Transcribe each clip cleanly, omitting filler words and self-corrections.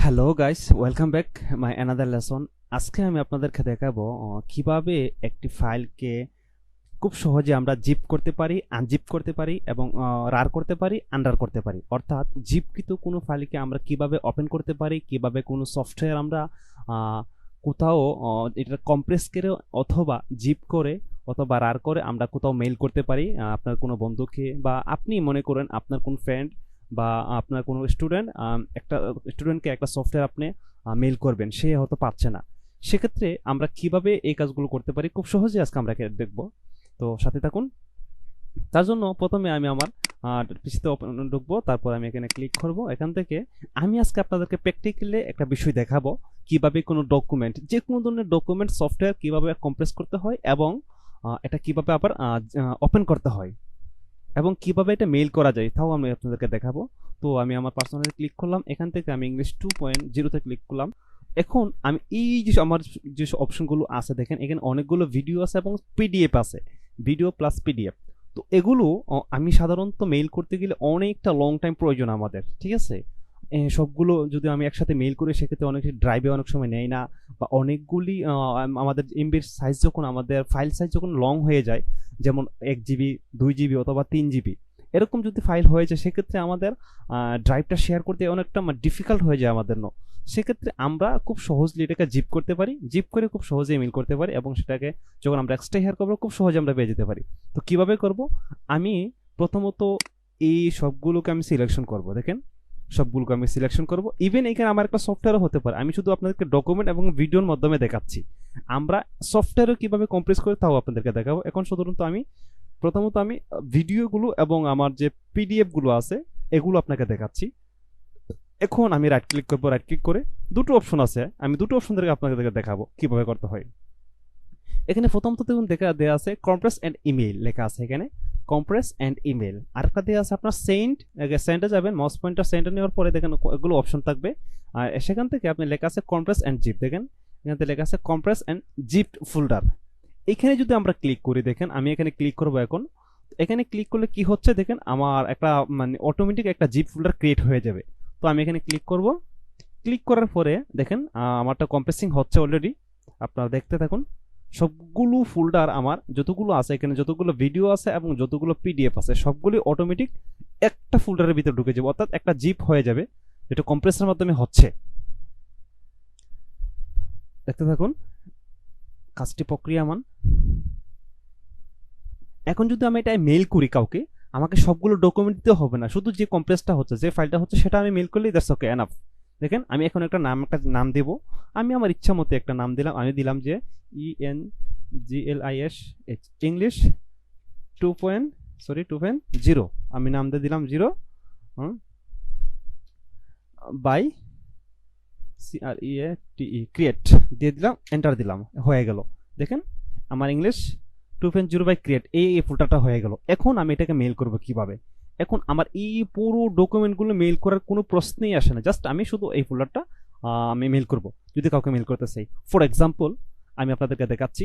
Hello guys, welcome back my another lesson. আজকে আমি আপনাদেরকে দেখাবো কিভাবে একটি ফাইলকে খুব সহজে আমরা জিপ করতে পারি, আনজিপ করতে পারি এবং রার করতে পারি, আন্ডার করতে পারি। অর্থাৎ জিপকৃত কোনো ফাইলকে আমরা কিভাবে ওপেন করতে পারি, কিভাবে কোনো সফটওয়্যার আমরা কোথাও এটা কম্প্রেস করে অথবা জিপ করে অথবা রার করে আমরা কোথাও মেইল করতে পারি আপনার কোনো বন্ধুকে, বা আপনি মনে করেন আপনার কোন ফ্রেন্ড বা আপনার কোনো স্টুডেন্ট, একটা স্টুডেন্টকে একটা সফটওয়্যার আপনি মেইল করবেন, সে হয়তো পাচ্ছে না। সেক্ষেত্রে আমরা কিভাবে এই কাজগুলো করতে পারি খুব সহজে আজকে আমরা দেখবো। তো সাথে থাকুন। তার জন্য প্রথমে আমি আমার পিসিতে ঢুকবো, তারপর আমি এখানে ক্লিক করব। এখান থেকে আমি আজকে আপনাদেরকে প্র্যাকটিক্যালি একটা বিষয় দেখাবো কিভাবে কোনো ডকুমেন্ট, যে কোনো ধরনের ডকুমেন্ট সফটওয়্যার কিভাবে কম্প্রেস করতে হয় এবং এটা কিভাবে আবার ওপেন করতে হয় এবং কিভাবে এটা মেইল করা যায়, তাও আমি আপনাদেরকে দেখাবো। তো আমি আমার পার্সোনালি ক্লিক করলাম, এখান থেকে আমি ইংলিশ 2.0 তে ক্লিক করলাম। এখন আমি এই যে আমার যে অপশনগুলো আছে দেখেন, এখানে অনেকগুলো ভিডিও আছে এবং পিডিএফ আছে, ভিডিও প্লাস পিডিএফ। তো এগুলো আমি সাধারণত মেইল করতে গেলে অনেকটা লং টাইম প্রয়োজন আমাদের, ঠিক আছে। সবগুলো যদি আমি একসাথে মেইল করি সেক্ষেত্রে অনেক ড্রাইভে অনেক সময় নেয় না, বা অনেকগুলি আমাদের এমবির সাইজ যখন, আমাদের ফাইল সাইজ যখন লং হয়ে যায়, যেমন 1 জিবি, 2 জিবি অথবা 3 জিবি, এরকম যদি ফাইল হয়ে যায় সেক্ষেত্রে আমাদের ড্রাইভটা শেয়ার করতে অনেকটা ডিফিকাল্ট হয়ে যায় আমাদের। সেক্ষেত্রে আমরা খুব সহজলি এটাকে জিপ করতে পারি, জিপ করে খুব সহজে মেইল করতে পারি এবং সেটাকে যখন আমরা এক্সট্রা হেয়ার করবো খুব সহজে আমরা পেয়ে যেতে পারি। তো কিভাবে করব, আমি প্রথমত এই সবগুলোকে আমি সিলেকশন করব। দেখেন, সবগুলোকে আমি সিলেকশন করব। ইভেন এখানে আমার একটা সফটওয়্যারও হতে পারে, আমি শুধু আপনাদেরকে ডকুমেন্ট এবং ভিডিওর মাধ্যমে দেখাচ্ছি। আমরা সফটওয়্যারও কিভাবে কম্প্রেস করে তাও আপনাদেরকে দেখাবো। এখন সাধারণত আমি প্রথমত আমি ভিডিওগুলো এবং আমার যে পিডিএফ গুলো আছে এগুলো আপনাকে দেখাচ্ছি। এখন আমি রাইট ক্লিক করবো, রাইট ক্লিক করে দুটো অপশন আছে, আমি দুটো অপশন থেকে আপনাকে দেখাবো কিভাবে করতে হয়। এখানে প্রথমত দেখুন দেওয়া আছে কম্প্রেস এন্ড ইমেইল লেখা আছে, এখানে কম্প্রেস এন্ড ইমেইল। আরেকটা দেওয়া আছে আপনার সেন্ড, সেন্ডে যাবেন, মাউস পয়েন্টার সেন্ডে নেওয়ার পরে দেখেন এগুলো অপশন থাকবে। আর সেখান থেকে আপনি লেখা আছে কম্প্রেস এন্ড জিপ, দেখেন এখান থেকে লেখা আছে কম্প্রেস এন্ড জিপ ফোল্ডার। এখানে যদি আমরা ক্লিক করি, দেখেন আমি এখানে ক্লিক করবো। এখন এখানে ক্লিক করলে কি হচ্ছে দেখেন, আমার একটা মানে অটোমেটিক একটা জিপ ফোল্ডার ক্রিয়েট হয়ে যাবে। তো আমি এখানে ক্লিক করব, ক্লিক করার পরে দেখেন আমারটা কম্প্রেসিং হচ্ছে অলরেডি, আপনারা দেখতে থাকুন। সবগুলো ফোল্ডার আমার যতগুলো আছে, এখানে যতগুলো ভিডিও আছে এবং যতগুলো পিডিএফ আছে সবগুলো অটোমেটিক একটা ফোল্ডারের ভিতরে ঢুকে যাবে, অর্থাৎ একটা জিপ হয়ে যাবে, যেটা কম্প্রেসের মাধ্যমে হচ্ছে। দেখতে থাকুন কাজটি প্রক্রিয়ামান। এখন যদি আমি এটা মেইল করি কাউকে, আমাকে সবগুলো ডকুমেন্ট দিতে হবে না, শুধু যে কম্প্রেসটা হচ্ছে, যে ফাইলটা হচ্ছে সেটা আমি মেইল করলেই দ্যাটস ওকে এনাফ। দেখেন আমি এখন একটা নাম দেব, আমি আমার ইচ্ছা মতো একটা নাম দিলাম, আমি দিলাম যে ENGLISH ইংলিশ 2.0, আমি নাম দিয়ে দিলাম 0 বাই CREATE, ক্রিয়েট দিয়ে দিলাম, এন্টার দিলাম, হয়ে গেল। দেখেন আমার ইংলিশ 2.0 বাই ক্রিয়েট এই ফোল্ডারটা হয়ে গেল। এখন আমি এটাকে মেইল করব কিভাবে। এখন আমার এই পুরো ডকুমেন্টগুলো মেইল করার কোনো প্রশ্নই আসে না, জাস্ট আমি শুধু এই ফোল্ডারটা আমি মেইল করব যদি কাউকে মেইল করতে চাই। ফর এক্সাম্পল আমি আপনাদেরকে দেখাচ্ছি।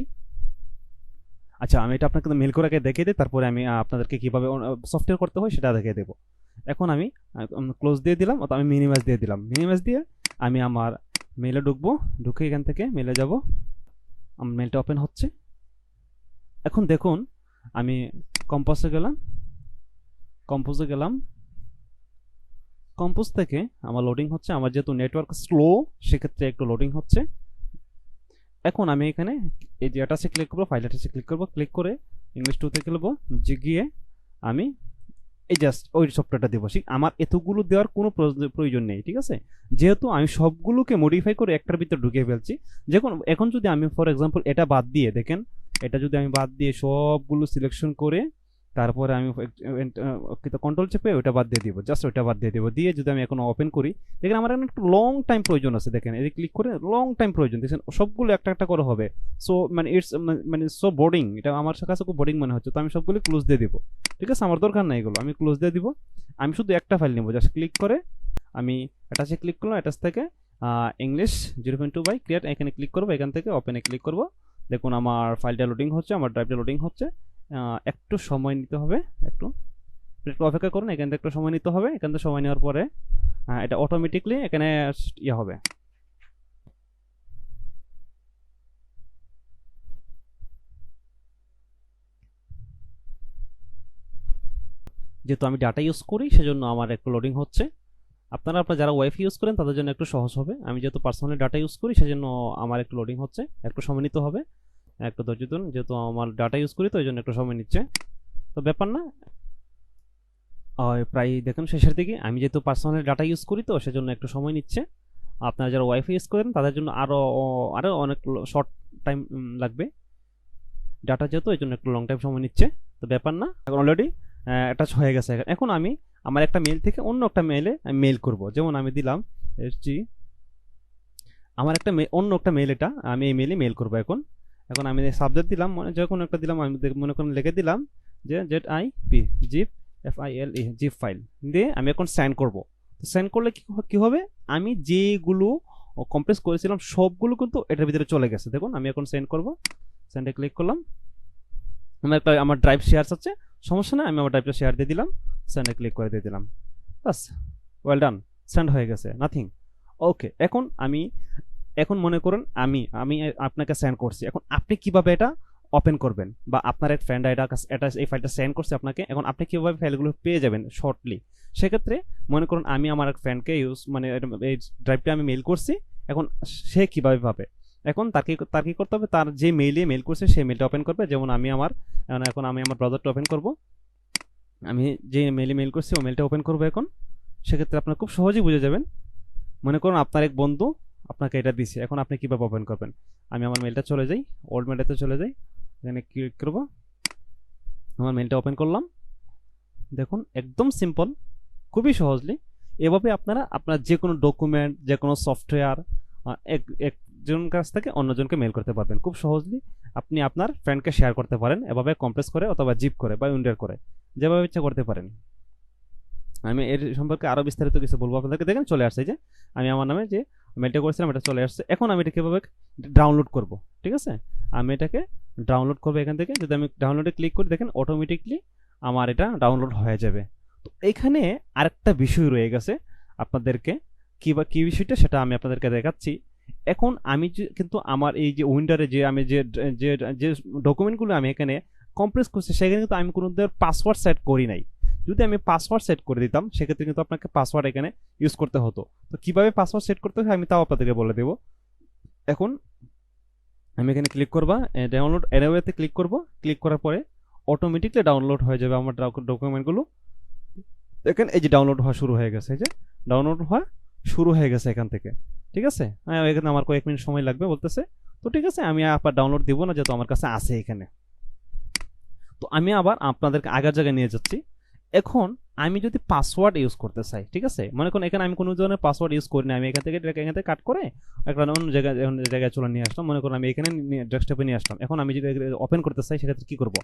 আচ্ছা, আমি এটা আপনাকে মেইল করে আগে দেখিয়ে দিই, তারপরে আমি আপনাদেরকে কিভাবে সফটওয়্যার করতে হয় সেটা দেখিয়ে দেবো। এখন আমি ক্লোজ দিয়ে দিলাম, অর্থাৎ আমি মিনিমাইজ দিয়ে দিলাম। মিনিমাইজ দিয়ে আমি আমার মেইলে ঢুকবো, ঢুকে এখান থেকে মেইলে যাব। আমার মেইলটা ওপেন হচ্ছে। এখন দেখুন আমি কম্পোজে গেলাম, কম্পোজ থেকে আমার লোডিং হচ্ছে। আমার যেহেতু নেটওয়ার্ক স্লো সেক্ষেত্রে একটু লোডিং হচ্ছে। এখন আমি এখানে এই যে অ্যাটাচে ক্লিক করবো, ফাইল অ্যাটাচে ক্লিক করবো, ক্লিক করে ইংলিশ 2 তে গেলবো, গিয়ে আমি এই জাস্ট ওই সফটওয়্যারটা দেবো। আমার এতগুলো দেওয়ার কোনো প্রয়োজন নেই, ঠিক আছে, যেহেতু আমি সবগুলোকে মডিফাই করে একটার ভিতর ঢুকিয়ে ফেলছি। এখন যদি আমি ফর এক্সাম্পল এটা বাদ দিয়ে, দেখেন এটা যদি আমি বাদ দিয়ে সবগুলো সিলেকশন করে তারপরে আমি কন্ট্রোল চেপে ওটা বাদ দিয়ে দিব, জাস্ট ওটা বাদ দিয়ে দিব, দিয়ে যদি আমি এখন ওপেন করি, দেখেন আমার একটু লং টাইম প্রয়োজন আছে। দেখেন এই ক্লিক করে লং টাইম প্রয়োজন, দেখেন সবগুলো একটা একটা করে হবে। সো মানে ইটস মানে সো বোর্ডিং, এটা আমার কাছে খুব বোর্ডিং মনে হচ্ছে। তো আমি সবগুলো ক্লোজ দিয়ে দিব, ঠিক আছে, আমার দরকার নাই এগুলো, আমি ক্লোজ দিয়ে দিব। আমি শুধু একটা ফাইল নেব, জাস্ট ক্লিক করে আমি অ্যাটাচে ক্লিক করলাম, অ্যাটাচ থেকে ইংলিশ 0.2 বাই ক্রিয়েট এখানে ক্লিক করবো, এখান থেকে ওপেনে ক্লিক করব। দেখুন আমার ফাইলটা লোডিং হচ্ছে, আমার ড্রাইভটা লোডিং হচ্ছে। একটু সময় নিতে হবে, একটু অপেক্ষা করুন, এখান থেকে একটু সময় নিতে হবে। এখান থেকে সময় নেওয়ার পরে এটা অটোমেটিকলি এখানে ইয়ে হবে। যেহেতু আমি ডাটা ইউজ করি সেজন্য আমার একটু লোডিং হচ্ছে। আপনারা যারা ওয়াইফাই ইউজ করেন তাদের জন্য একটু সহজ হবে। আমি যেহেতু পার্সোনালি ডাটা ইউজ করি সেজন্য আমার একটু লোডিং হচ্ছে, একটু সময় নিতে হবে, একটু ধৈর্য ধরুন। যেহেতু আমার ডাটা ইউজ করি তো এই জন্য একটু সময় নিচ্ছে, তো ব্যাপার না। প্রায় দেখুন শেষের দিকে। আমি যেহেতু পার্সোনালি ডাটা ইউজ করি তো সেজন্য একটু সময় নিচ্ছে। আপনারা যারা ওয়াইফাই ইউজ করেন তাদের জন্য আরও অনেক শর্ট টাইম লাগবে। ডাটা যেহেতু এই জন্য একটু লং টাইম সময় নিচ্ছে, তো ব্যাপার না। এখন অলরেডি অ্যাটাচ হয়ে গেছে। এখন আমি আমার একটা মেল থেকে অন্য একটা মেলে আমি মেল করব। যেমন আমি দিলাম এসজি, আমার একটা অন্য একটা মেল, এটা আমি এই মেলে মেল করব। এখন এখন আমি সাবজেক্ট দিলাম, যখন একটা দিলাম আমি মনে করেন লিখে দিলাম যে ZIP zip FILE zip file দিয়ে আমি এখন সেন্ড করব। সেন্ড করলে কি হবে, আমি যেগুলো কমপ্রেস করেছিলাম সবগুলো কিন্তু এটার ভিতরে চলে গেছে। দেখুন আমি এখন সেন্ড করব, সেন্ডে ক্লিক করলাম। আমার ড্রাইভ শেয়ার আছে, সমস্যা না, আমি আমার ড্রাইভটা শেয়ার দিয়ে দিলাম, সেন্ডে ক্লিক করে দিয়ে দিলাম, বাস ওয়েল ডান, সেন্ড হয়ে গেছে, নাথিং। ওকে, এখন মনে করুন আমি আমি আপনাকে সেন্ড করছি। এখন আপনি কিভাবে এটা ওপেন করবেন, বা আপনার এক ফ্রেন্ড এটা এই ফাইলটা সেন্ড করছে আপনাকে, এখন আপনি কিভাবে ফাইলগুলো পেয়ে যাবেন শর্টলি। সেক্ষেত্রে মনে করুন আমি আমার এক ফ্রেন্ডকে এই ড্রাইভটা আমি মেল করছি, এখন সে কিভাবে পাবে। এখন তার কি করতে হবে, তার যে মেল করছে সেই মেলটা ওপেন করবে। যেমন আমি আমার ব্রাউজারটা ওপেন করব, আমি যে মেল করছি ওই মেলটা ওপেন করবো। এখন সেক্ষেত্রে আপনার খুব সহজেই বুঝে যাবেন। মনে করুন আপনার এক বন্ধু আপনাকে এটা দিছে, এখন আপনি কিভাবে ওপেন করবেন। আমি আমার মেলটা চলে যাই, ওল্ড মেলটাতে চলে যাই, এখানে ক্লিক করব, আমার মেলটা ওপেন করলাম। দেখুন একদম সিম্পল, খুবই সহজলি এভাবে আপনারা আপনার যে কোনো ডকুমেন্ট, যে কোনো সফটওয়্যার একজন কাছ থেকে অন্যজনকে মেল করতে পারবেন খুব সহজলি। আপনি আপনার ফ্রেন্ডকে শেয়ার করতে পারেন এভাবে কম্প্রেস করে অথবা জিপ করে বা উইন্ডার করে, যেভাবে ইচ্ছা করতে পারেন। আমি এর সম্পর্কে আরও বিস্তারিত কিছু বলবো আপনাদেরকে। দেখেন চলে আসছে, যে আমি আমার নামে যে মেলটা করেছিলাম এটা চলে আসছে। এখন আমি এটা কীভাবে ডাউনলোড করব, ঠিক আছে, আমি এটাকে ডাউনলোড করবো এখান থেকে। যদি আমি ডাউনলোডে ক্লিক করি দেখেন অটোমেটিকলি আমার এটা ডাউনলোড হয়ে যাবে। তো এখানে আরেকটা বিষয় রয়ে গেছে আপনাদেরকে, কি বিষয়টা সেটা আমি আপনাদেরকে দেখাচ্ছি। এখন আমি কিন্তু আমার এই যে উইন্ডারে যে আমি যে ডকুমেন্টগুলো আমি এখানে কম্প্রেস করছি সেখানে কিন্তু আমি কোনো পাসওয়ার্ড সেট করি নাই। যদি আমি পাসওয়ার্ড সেট করে দিতাম সেক্ষেত্রে কিন্তু আপনাকে পাসওয়ার্ড এখানে ইউজ করতে হতো। তো কিভাবে পাসওয়ার্ড সেট করতে হয় আমি তাও আপনাদেরকে বলে দেবো। এখন আমি এখানে ক্লিক করবা, ডাউনলোড এরিয়াতে ক্লিক করব। ক্লিক করার পরে অটোমেটিকলি ডাউনলোড হয়ে যাবে আমার ডকুমেন্টগুলো। দেখেন এই যে ডাউনলোড হওয়া শুরু হয়ে গেছে, এই যে ডাউনলোড হওয়া শুরু হয়ে গেছে এখান থেকে, ঠিক আছে। এখানে আমার কয়েক মিনিট সময় লাগবে বলতেছে, তো ঠিক আছে আমি আবার ডাউনলোড দিব না যেহেতু আমার কাছে আছে এখানে। তো আমি আবার আপনাদেরকে আগের জায়গায় নিয়ে যাচ্ছি। এখন আমি যদি পাসওয়ার্ড ইউজ করতে চাই, ঠিক আছে, মনে করুন এখানে আমি কোনো ধরনের পাসওয়ার্ড ইউজ করি না, আমি এখান থেকে কাট করে একটা অন্য জায়গায় চলে নিয়ে আসলাম। মনে করুন আমি এখানে ডেস্কটপে নিয়ে আসলাম। এখন আমি যদি ওপেন করতে চাই সেক্ষেত্রে কি করব,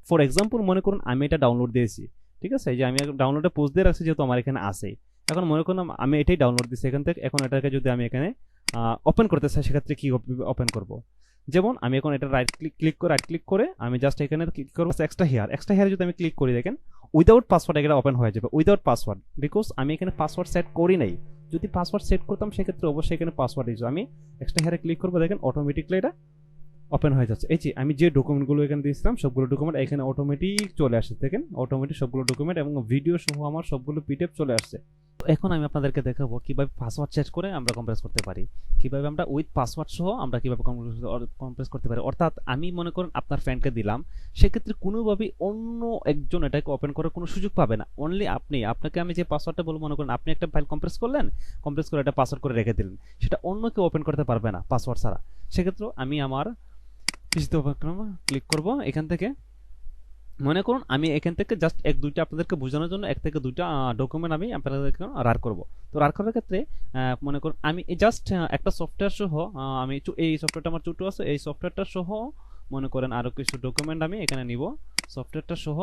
ফর এক্সাম্পল মনে করুন আমি এটা ডাউনলোড দিয়েছি, ঠিক আছে, যে আমি ডাউনলোডে পোস্ট দিয়ে রাখছি যেহেতু আমার এখানে আছে। এখন মনে করুন আমি এটাই ডাউনলোড দিচ্ছি এখান থেকে। এখন এটাকে যদি আমি এখানে ওপেন করতে চাই সেক্ষেত্রে কি ওপেন করব। যেমন আমি এখন এটা রাইট ক্লিক করে আমি জাস্ট এখানে ক্লিক করবো এক্সট্রা হেয়ার যদি আমি ক্লিক করি দেখেন উইদাউট পাসওয়ার্ড এটা ওপেন হয়ে যাবে, উইদাউট পাসওয়ার্ড, বিকজ আমি এখানে পাসওয়ার্ড সেট করি নাই। যদি পাসওয়ার্ড সেট করতাম সেক্ষেত্রে অবশ্যই এখানে পাসওয়ার্ড ইউজ। আমি এক্সট্রা হেয়ারে ক্লিক করবো, দেখেন অটোমেটিকলি এটা ওপেন হয়ে যাচ্ছে। এই যে আমি যে ডকুমেন্টগুলো এখানে দিয়েছিলাম সবগুলো ডকুমেন্ট এখানে অটোমেটিক চলে আসছে, দেখেন অটোমেটিক সবগুলো ডকুমেন্ট এবং ভিডিও সহ আমার সবগুলো পিডিএফ চলে আসছে। এখন আমি আপনাদেরকে দেখাবো কিভাবে পাসওয়ার্ড সেট করে আমরা কম্প্রেস করতে পারি, কিভাবে আমরা উইথ পাসওয়ার্ড সহ আমরা কিভাবে কম্প্রেস করতে পারি। অর্থাৎ আমি মনে করেন আপনার ফ্রেন্ডকে দিলাম, সেক্ষেত্রে কোনোভাবেই অন্য একজন এটাকে ওপেন করার কোনো সুযোগ পাবে না। অনলি আপনাকে আমি যে পাসওয়ার্ডটা বলবো, মনে করেন আপনি একটা ফাইল কম্প্রেস করলেন, কম্প্রেস করে একটা পাসওয়ার্ড করে রেখে দিলেন, সেটা অন্য কেউ ওপেন করতে পারবে না পাসওয়ার্ড ছাড়া। সেক্ষেত্রে আমি আমার পিসিতে ওপেন করবো, ক্লিক করবো এখান থেকে। মনে করুন আমি এখান থেকে জাস্ট এক দুইটা আপনাদেরকে বোঝানোর জন্য এক থেকে দুইটা ডকুমেন্ট আমি আপনাদেরকে রার করব। তো রার করার ক্ষেত্রে মনে করুন আমি জাস্ট একটা সফটওয়্যার সহ আমি এই সফটওয়্যারটা আমার ছোটো আছে, এই সফটওয়্যারটা সহ মনে করেন আরও কিছু ডকুমেন্ট আমি এখানে নিব। সফটওয়্যারটা সহ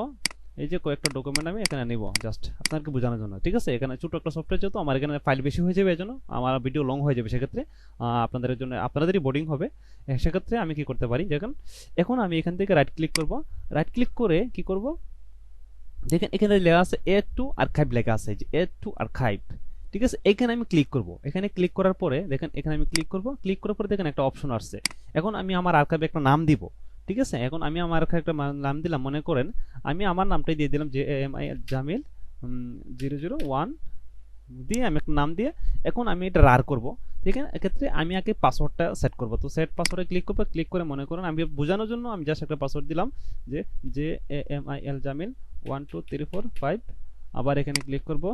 এই যে কয়েকটা ডকুমেন্ট আমি এখানে নিব জাস্ট আপনাদেরকে বোঝানোর জন্য, ঠিক আছে। এখানে ছোটো একটা সফটওয়্যার যেহেতু আমার এখানে ফাইল বেশি হয়ে যাবে, এই জন্য আমার ভিডিও লং হয়ে যাবে, সেক্ষেত্রে আপনাদের জন্য আপনাদেরই বোর্ডিং হবে। সেক্ষেত্রে আমি কি করতে পারি, দেখেন এখন আমি এখান থেকে রাইট ক্লিক করব। রাইট ক্লিক করে কি করব, দেখেন এখানে লেখা আছে এড টু আর্কাইভ লেখা আছে, যে এড টু আর্কাইভ, ঠিক আছে, এখানে আমি ক্লিক করব। এখানে ক্লিক করার পরে দেখেন এখানে আমি ক্লিক করব, ক্লিক করার পরে দেখেন একটা অপশন আসছে। এখন আমি আমার আর্কাইভে একটা নাম দিব। ঠিক আছে, এখন আমি আমার আর্কাইভে একটা নাম দিলাম, মনে করেন আমি আমার নামটাই দিয়ে দিলাম যে এম আই জামিল 001 দিয়ে আমি একটা নাম দিয়ে এখন আমি এটা রার করব। ঠিক আছে, এক্ষেত্রে আমি আগে পাসওয়ার্ডটা সেট করব। তো সেট পাসওয়ার্ডে ক্লিক করব, ক্লিক করে মনে করেন আমি বোঝানোর জন্য আমি জাস্ট একটা পাসওয়ার্ড দিলাম যে J M I L Jamil 12345। আবার এখানে ক্লিক করব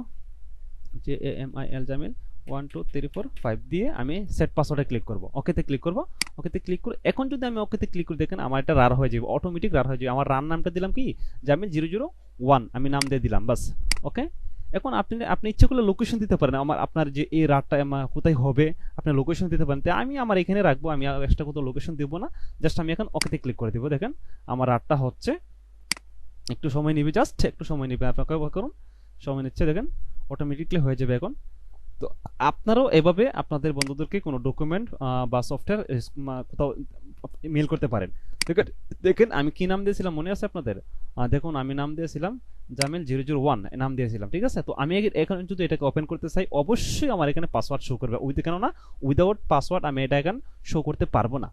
যে এম আই এল জামিল 12345 দিয়ে আমি সেট পাসওয়ার্ডে ক্লিক করব, ওকেতে ক্লিক করব। ওকেতে ক্লিক করে এখন যদি আমি ওকেতে ক্লিক করি দেখেন আমার এটা রার হয়ে যাবে, অটোমেটিক রার হয়ে যাবে। আমার রান নামটা দিলাম কি জামিল 001 আমি নাম দিয়ে দিলাম, বাস। ওকে, এখন আপনি আপনি ইচ্ছে করলে লোকেশন দিতে পারেন, আপনার যে এই রাতটা কোথায় হবে আপনি লোকেশন দিতে পারেন। তাই আমি আমার এখানে রাখবো, আমি এক্সট্রা কোথাও লোকেশন দিব না, জাস্ট আমি এখন ওকেতে ক্লিক করে দিব। দেখেন আমার রাতটা হচ্ছে, একটু সময় নিবে, জাস্ট একটু সময় নিবে, আপনাকে করুন সময় নিচ্ছে, দেখেন অটোমেটিকলি হয়ে যাবে এখন। তো আপনারাও এভাবে আপনাদের বন্ধুদেরকে কোনো ডকুমেন্ট বা সফটওয়্যার কোথাও মেল করতে পারেন। দেখেন আমি কি নাম দিয়েছিলাম মনে আছে আপনাদের? দেখুন আমি নাম দিয়েছিলাম জামিল 001 নাম দিয়েছিলাম। ঠিক আছে, তো আমি এখন যদি এটাকে ওপেন করতে চাই অবশ্যই আমার এখানে পাসওয়ার্ড শো করবে, কেননা উইদাউট পাসওয়ার্ড আমি এটা এখন শো করতে পারবো না।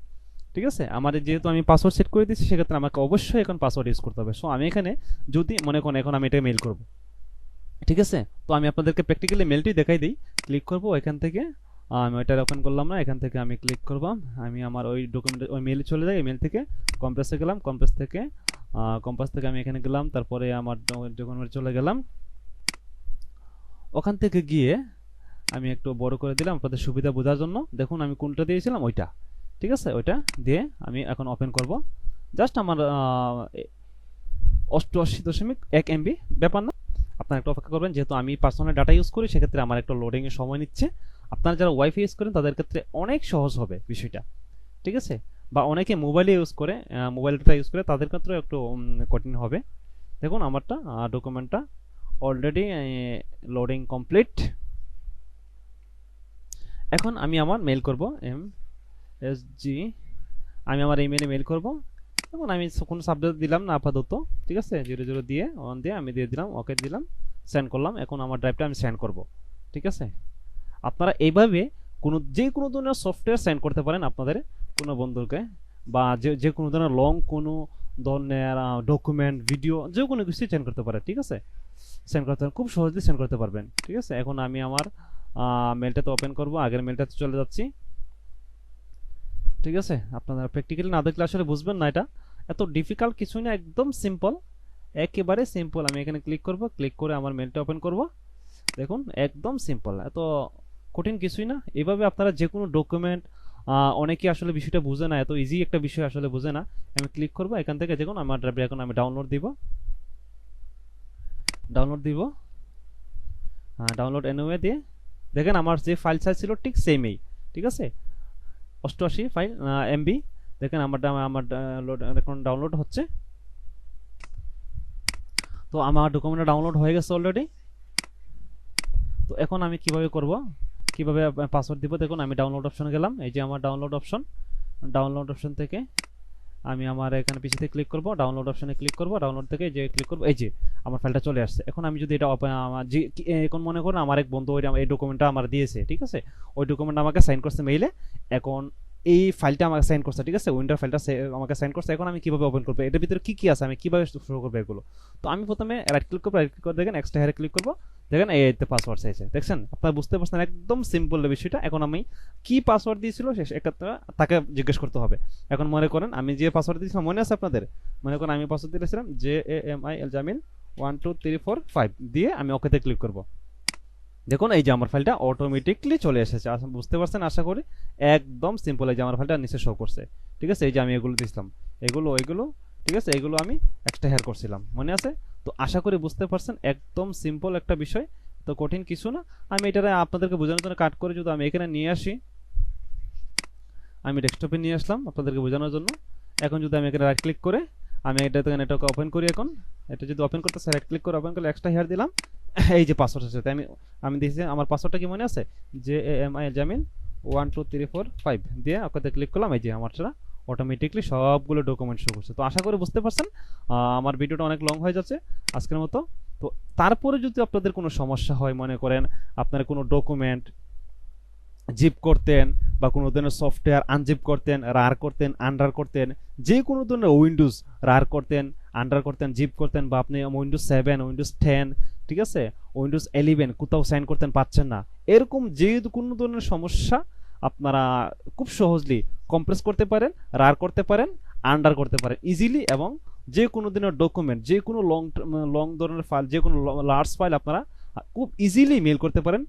ঠিক আছে, আমার যেহেতু আমি পাসওয়ার্ড সেট করে দিচ্ছি সেক্ষেত্রে আমাকে অবশ্যই এখন পাসওয়ার্ড ইউজ করতে হবে। সো আমি এখানে যদি মনে করেন এখন আমি এটা মেল করব। ঠিক আছে, তো আমি আপনাদেরকে প্র্যাকটিক্যালি মেলটি দেখাই দিই। ক্লিক করব এখান থেকে, আমি ওইটা ওপেন করলাম না, এখান থেকে আমি ক্লিক করব, আমি আমার ওই ডকুমেন্ট ওই মেলে চলে যাই। মেল থেকে কম্প্রেসে গেলাম, কম্প্রেস থেকে আমি এখানে গেলাম, তারপরে আমার ডকুমেন্ট চলে গেলাম। ওখান থেকে গিয়ে আমি একটু বড় করে দিলাম আপনাদের সুবিধা বোঝার জন্য। দেখুন আমি কোনটা দিয়েছিলাম ওইটা। ঠিক আছে, ওইটা দিয়ে আমি এখন ওপেন করব। জাস্ট আমার 88.1 MB, ব্যাপার না, আপনারা একটু অপেক্ষা করবেন। যেহেতু আমি পার্সোনাল ডাটা ইউজ করি সেক্ষেত্রে আমার একটু লোডিং এর সময় নিচ্ছে। আপনারা যারা ওয়াইফাই ইউজ করেন তাদের ক্ষেত্রে অনেক সহজ হবে বিষয়টা। ঠিক আছে, বা অনেকে মোবাইলে ইউজ করে, মোবাইল ডাটা ইউজ করে, তাদের ক্ষেত্রে একটু কঠিন হবে। দেখুন আমারটা ডকুমেন্টটা অলরেডি লোডিং কমপ্লিট। এখন আমি আমার মেল করব MSG, আমি আমার ইমেলে মেল করব। এখন আমি কোনো সাবজেক্ট দিলাম না আপাতত। ঠিক আছে, 00 দিয়ে অন দিয়ে আমি দিয়ে দিলাম, ওকে দিলাম, সেন্ড করলাম। এখন আমার ড্রাইভটা আমি সেন্ড করব। ঠিক আছে, আপনারা এইভাবে যে কোনো ধরনের সফটওয়্যার সেন্ড করতে পারেন আপনাদের কোনো বন্ধুকে, বা যে কোনো ধরনের লং কোনো ধরনের ডকুমেন্ট, ভিডিও, যে কোনো কিছু সেন্ড করতে পারেন। ঠিক আছে, সেন্ড করতে খুব সহজেই সেন্ড করতে পারবেন। ঠিক আছে, এখন আমি আমার মেলটাতে ওপেন করব, আগের মেলটাতে চলে যাচ্ছি। ঠিক আছে, আপনারা প্র্যাকটিক্যালি না দেখলে আসলে বুঝবেন না, এটা এত ডিফিকাল্ট কিছুই না, একদম সিম্পল, একেবারে সিম্পল। আমি এখানে ক্লিক করব, ক্লিক করে আমার মেলটা ওপেন করব। দেখুন একদম সিম্পল, এত কঠিন কিছুই না। এইভাবে আপনারা যে কোনো ডকুমেন্ট, অনেকে আসলে বিষয়টা বুঝে না, এত ইজি একটা বিষয় আসলে বুঝে না। আমি ক্লিক করব এখান থেকে, দেখুন আমার ড্রাইভে এখন আমি ডাউনলোড দিব, ডাউনলোড এনওয়ে দিয়ে দেখেন আমার যে ফাইল সাইজ ছিল ঠিক সেমই। ঠিক আছে, 88 ফাইল MB, দেখেন আমার এখন ডাউনলোড হচ্ছে। তো আমার ডকুমেন্টটা ডাউনলোড হয়ে গেছে অলরেডি। তো এখন আমি কিভাবে করব, কিভাবে পাসওয়ার্ড দিব, দেখুন আমি ডাউনলোড অপশনে গেলাম, এই যে আমার ডাউনলোড অপশন থেকে আমি আমার এখানে পিছিয়ে ক্লিক করব, ডাউনলোড অপশনে ক্লিক করব, ডাউনলোড থেকে যে ক্লিক করব, এই যে আমার ফাইলটা চলে আসছে। এখন আমি যদি এটা এখন মনে করেন আমার এক বন্ধু এই ডকুমেন্টটা আমার দিয়েছে। ঠিক আছে, ওই ডকুমেন্ট আমাকে সাইন করছে মেইলে, এখন এই ফাইলটা আমাকে সাইন করছে। ঠিক আছে, উইন্ডোর ফাইলটা আমাকে সাইন করছে। এখন আমি কিভাবে ওপেন করব, এটার ভিতরে কি কি আছে, আমি কিভাবে শুরু করব এগুলো। তো আমি প্রথমে রাইট ক্লিক করব, রাইট ক্লিক করে দেখেন এক্সট্রা হেয়ারে ক্লিক করব, দেখেন এইতে পাসওয়ার্ড চাইছে। দেখছেন, আপনারা বুঝতে পারছেন একদম সিম্পল বিষয়টা। এখন আমি কি পাসওয়ার্ড দিয়েছিল তাকে জিজ্ঞেস করতে হবে। এখন মনে করেন আমি যে পাসওয়ার্ড দিয়েছিলাম মনে আছে আপনাদের? মনে করেন আমি পাসওয়ার্ড দিয়েছিলাম JAMIL জামিল 12345 দিয়ে আমি ওকেতে ক্লিক করব। দেখুন এই যে আমার ফাইলটা অটোমেটিকলি চলে এসেছে, বুঝতে পারছেন আশা করি। একদম সিম্পল, এই যে আমার ফাইলটা নিচে শো করছে। ঠিক আছে, এই যে আমি এগুলো দিয়েছিলাম, এগুলো ঠিক আছে, এগুলো আমি এক্সট্রা হেয়ার করছিলাম, মনে আছে? তো আশা করি বুঝতে পারছেন, একদম সিম্পল একটা বিষয়, তো কঠিন কিছু না। আমি এটা আপনাদেরকে বোঝানোর জন্য কাট করে যদি আমি এখানে নিয়ে আসি, আমি ডেস্কটপে নিয়ে আসলাম আপনাদেরকে বোঝানোর জন্য। এখন যদি আমি এখানে রাইট ক্লিক করে আমি এটাকে ওপেন করি, এখন এটা যদি ওপেন করতে রাইট ক্লিক করে ওপেন করলে এক্সট্রা হেয়ার দিলাম, এই যে পাসওয়ার্ড আছে, আমি দিয়েছি আমার পাসওয়ার্ডটা কি মনে আছে? JAMIL জামিল 12345 দিয়ে ওকে ক্লিক করলাম, এই যে আমার সেটা অটোমেটিকলি সবগুলো ডকুমেন্ট শো করছে। তো আশা করি বুঝতে পারছেন। আমার ভিডিওটা অনেক লং হয়ে যাচ্ছে আজকের মতো। তো তারপরে যদি আপনাদের কোনো সমস্যা হয়, মনে করেন আপনার কোনো ডকুমেন্ট জিপ করতেন বা কোনো ধরনের সফটওয়্যার আনজিপ করতেন, রার করতেন, আন্ডার করতেন, যে কোনো ধরনের উইন্ডোজ রার করতেন, আন্ডার করতেন, জিপ করতেন, বা আপনি উইন্ডোজ 7, উইন্ডোজ 10, ঠিক আছে, উইন্ডোজ 11 কোথাও সাইন করতেন পাচ্ছেন না, এরকম যে কোনো ধরনের সমস্যা আপনারা খুব সহজলি কম্প্রেস করতে পারেন, রার করতে পারেন, আন্ডার করতে পারেন ইজিলি, এবং যে কোনো দিনের ডকুমেন্ট, যে কোনো লং লং ধরনের ফাইল, যে কোনো লার্জ ফাইল আপনারা খুব ইজিলি মেল করতে পারেন